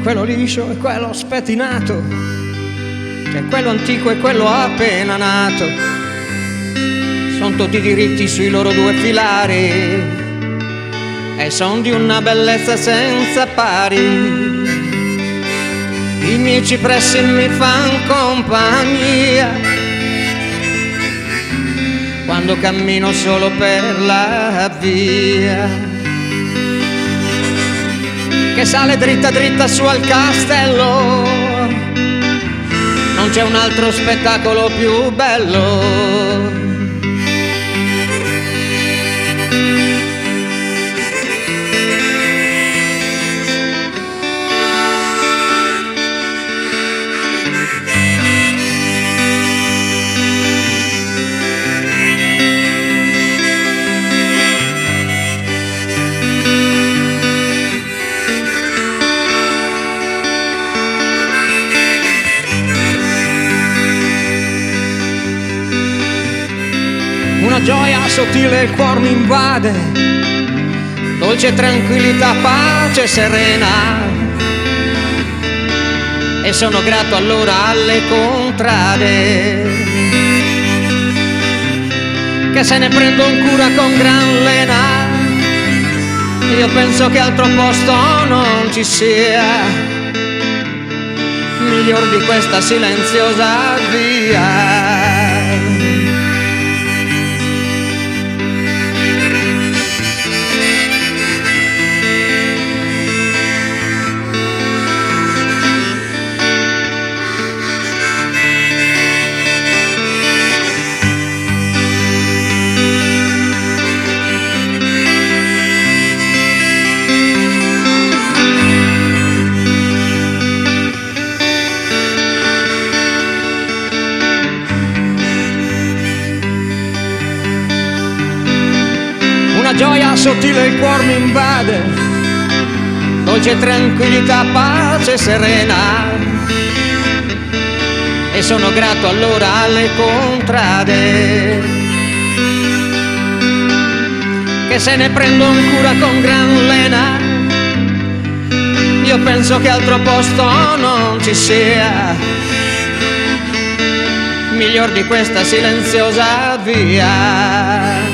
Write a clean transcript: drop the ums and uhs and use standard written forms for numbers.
quello liscio e quello spettinato, c'è quello antico e quello appena nato, sono tutti diritti sui loro due filari e son di una bellezza senza pari. I miei cipressi mi fan compagnia quando cammino solo per la via che sale dritta dritta su al castello. Non c'è un altro spettacolo più bello. Una gioia sottile il cuor mi invade, dolce tranquillità, pace serena, e sono grato allora alle contrade che se ne prendono cura con gran lena. Io penso che altro posto non ci sia miglior di questa silenziosa via. Una gioia sottile il cuor mi invade, dolce tranquillità, pace serena, e sono grato allora alle contrade che se ne prendono cura con gran lena. Io penso che altro posto non ci sia miglior di questa silenziosa via.